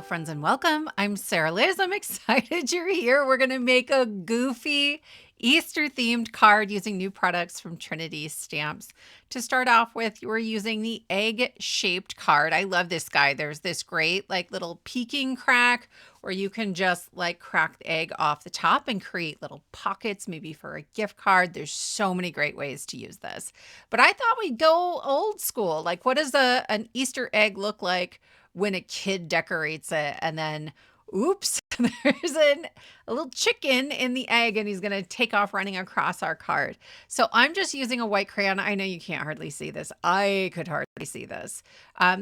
friends, and welcome. I'm Sarah Liz. I'm excited you're here. We're going to make a goofy Easter themed card using new products from Trinity Stamps. To start off with, we're using the egg shaped card. I love this guy. There's this great like little peeking crack where you can just like crack the egg off the top and create little pockets, maybe for a gift card. There's so many great ways to use this. But I thought we'd go old school. Like, what does an Easter egg look like when a kid decorates it and then oops, there's a little chicken in the egg and he's going to take off running across our card. So I'm just using a white crayon. I know you can't hardly see this. I could hardly see this.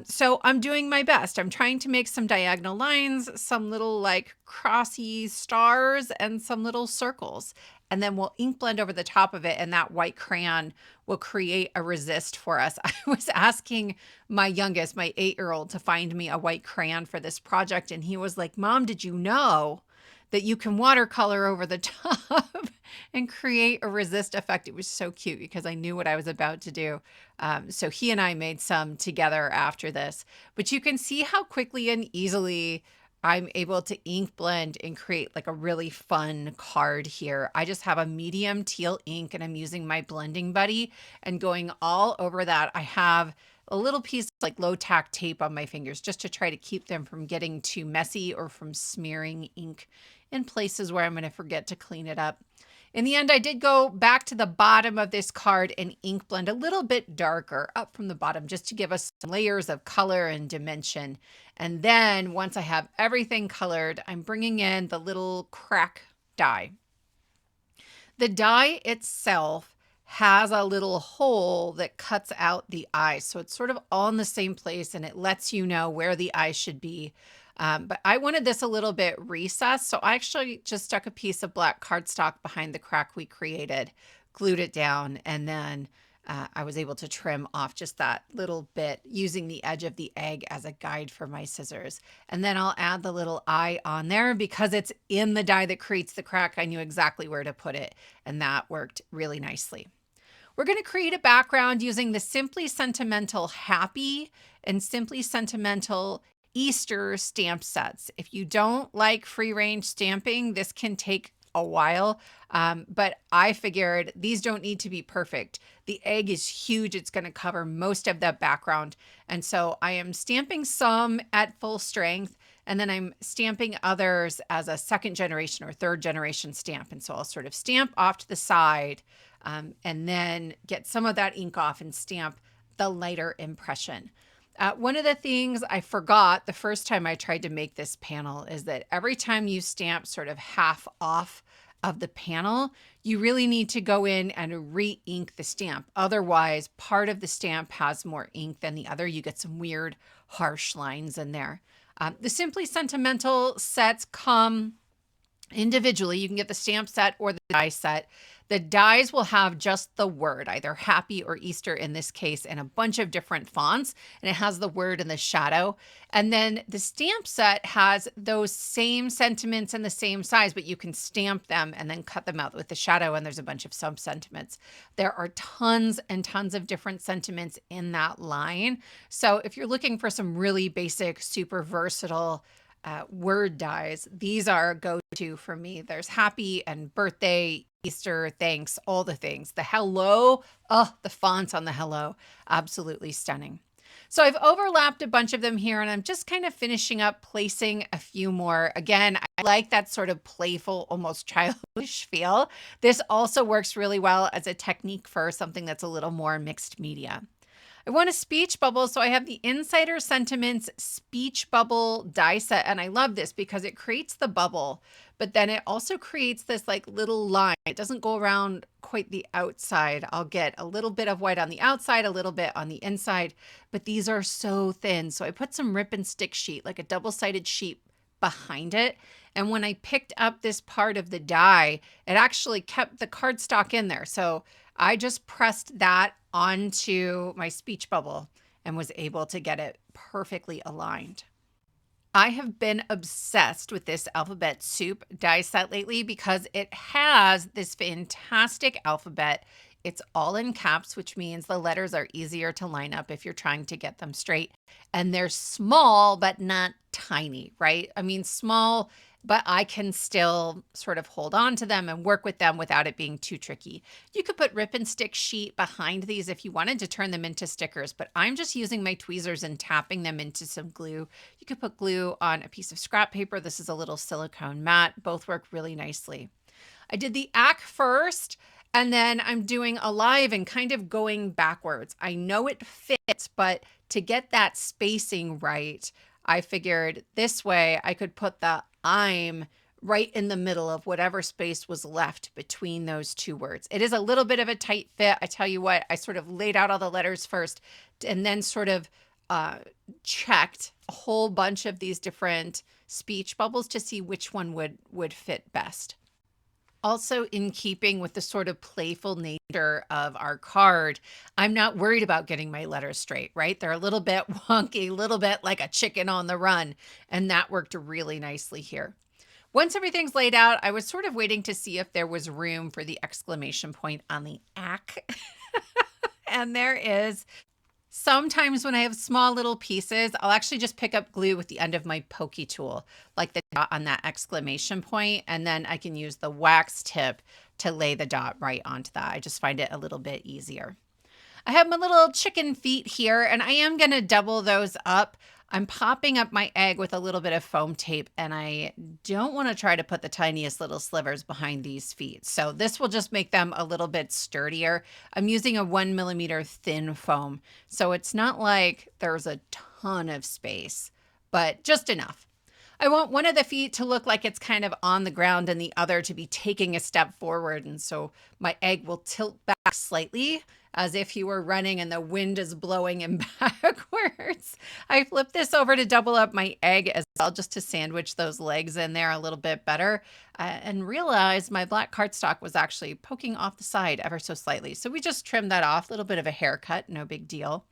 So I'm doing my best. I'm trying to make some diagonal lines, some little like crossy stars and some little circles. And then we'll ink blend over the top of it, and that white crayon will create a resist for us. I was asking my youngest, my 8-year-old, to find me a white crayon for this project, and he was like, Mom, did you know that you can watercolor over the top and create a resist effect? It was so cute because I knew what I was about to do. So he and I made some together after this. But you can see how quickly and easily I'm able to ink blend and create like a really fun card here. I just have a medium teal ink and I'm using my blending buddy and going all over that. I have a little piece of like low tack tape on my fingers just to try to keep them from getting too messy or from smearing ink in places where I'm going to forget to clean it up. In the end, I did go back to the bottom of this card and ink blend a little bit darker up from the bottom just to give us some layers of color and dimension. And then once I have everything colored, I'm bringing in the little crack die. The die itself has a little hole that cuts out the eye. So it's sort of all in the same place and it lets you know where the eye should be. But I wanted this a little bit recessed, so I actually just stuck a piece of black cardstock behind the crack we created, glued it down, and then I was able to trim off just that little bit using the edge of the egg as a guide for my scissors. And then I'll add the little eye on there because it's in the die that creates the crack. I knew exactly where to put it, and that worked really nicely. We're going to create a background using the Simply Sentimental Happy and Simply Sentimental Easter stamp sets. If you don't like free range stamping, this can take a while, but I figured these don't need to be perfect. The egg is huge. It's going to cover most of the background. And so I am stamping some at full strength, and then I'm stamping others as a second generation or third generation stamp. And so I'll sort of stamp off to the side and then get some of that ink off and stamp the lighter impression. One of the things I forgot the first time I tried to make this panel is that every time you stamp sort of half off of the panel, you really need to go in and re-ink the stamp. Otherwise, part of the stamp has more ink than the other. You get some weird, harsh lines in there. The Simply Sentimental sets come individually. You can get the stamp set or the die set. The dies will have just the word, either happy or Easter in this case, in a bunch of different fonts, and it has the word in the shadow. And then the stamp set has those same sentiments in the same size, but you can stamp them and then cut them out with the shadow, and there's a bunch of sub-sentiments. There are tons and tons of different sentiments in that line. So if you're looking for some really basic, super versatile word dies, these are go-to for me. There's happy and birthday, Easter, thanks, all the things. The hello, oh, the fonts on the hello, absolutely stunning. So I've overlapped a bunch of them here and I'm just kind of finishing up placing a few more. Again, I like that sort of playful, almost childish feel. This also works really well as a technique for something that's a little more mixed media. I want a speech bubble, so I have the Insider Sentiments Speech Bubble die set, and I love this because it creates the bubble, but then it also creates this like little line. It doesn't go around quite the outside. I'll get a little bit of white on the outside, a little bit on the inside, but these are so thin. So I put some rip and stick sheet, like a double-sided sheet behind it. And when I picked up this part of the die, it actually kept the cardstock in there. So I just pressed that onto my speech bubble and was able to get it perfectly aligned. I have been obsessed with this alphabet soup die set lately because it has this fantastic alphabet It's all in caps, which means the letters are easier to line up if you're trying to get them straight. And they're small, but not tiny, right? I mean, small, but I can still sort of hold on to them and work with them without it being too tricky. You could put rip and stick sheet behind these if you wanted to turn them into stickers, but I'm just using my tweezers and tapping them into some glue. You could put glue on a piece of scrap paper. This is a little silicone mat. Both work really nicely. I did the ack first, and then I'm doing alive and kind of going backwards. I know it fits, but to get that spacing right, I figured this way I could put the I'm right in the middle of whatever space was left between those two words. It is a little bit of a tight fit. I tell you what, I sort of laid out all the letters first and then sort of checked a whole bunch of these different speech bubbles to see which one would fit best. Also, in keeping with the sort of playful nature of our card, I'm not worried about getting my letters straight, right? They're a little bit wonky, a little bit like a chicken on the run, and that worked really nicely here. Once everything's laid out, I was sort of waiting to see if there was room for the exclamation point on the ack. And there is. Sometimes when I have small little pieces, I'll actually just pick up glue with the end of my pokey tool, like the dot on that exclamation point, and then I can use the wax tip to lay the dot right onto that. I just find it a little bit easier. I have my little chicken feet here, and I am going to double those up. I'm popping up my egg with a little bit of foam tape, and I don't want to try to put the tiniest little slivers behind these feet. So this will just make them a little bit sturdier. I'm using a 1 millimeter thin foam, so it's not like there's a ton of space, but just enough. I want one of the feet to look like it's kind of on the ground and the other to be taking a step forward. And so my egg will tilt back slightly as if he were running and the wind is blowing him backwards. I flip this over to double up my egg as well, just to sandwich those legs in there a little bit better, and realize my black cardstock was actually poking off the side ever so slightly. So we just trimmed that off, a little bit of a haircut, no big deal.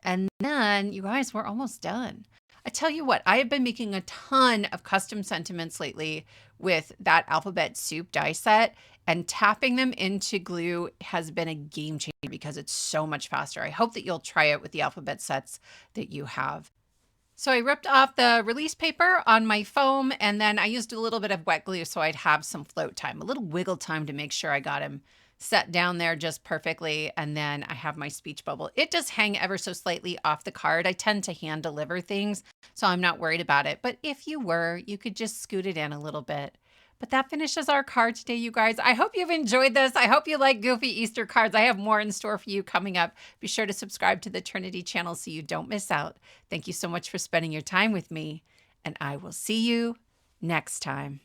And then, you guys, we're almost done. I tell you what, I have been making a ton of custom sentiments lately with that alphabet soup die set, and tapping them into glue has been a game changer because it's so much faster. I hope that you'll try it with the alphabet sets that you have. So I ripped off the release paper on my foam, and then I used a little bit of wet glue so I'd have some float time, a little wiggle time to make sure I got him set down there just perfectly. And then I have my speech bubble. It does hang ever so slightly off the card. I tend to hand deliver things, so I'm not worried about it. But if you were, you could just scoot it in a little bit. But that finishes our card today, you guys. I hope you've enjoyed this. I hope you like goofy Easter cards. I have more in store for you coming up. Be sure to subscribe to the Trinity channel so you don't miss out. Thank you so much for spending your time with me, and I will see you next time.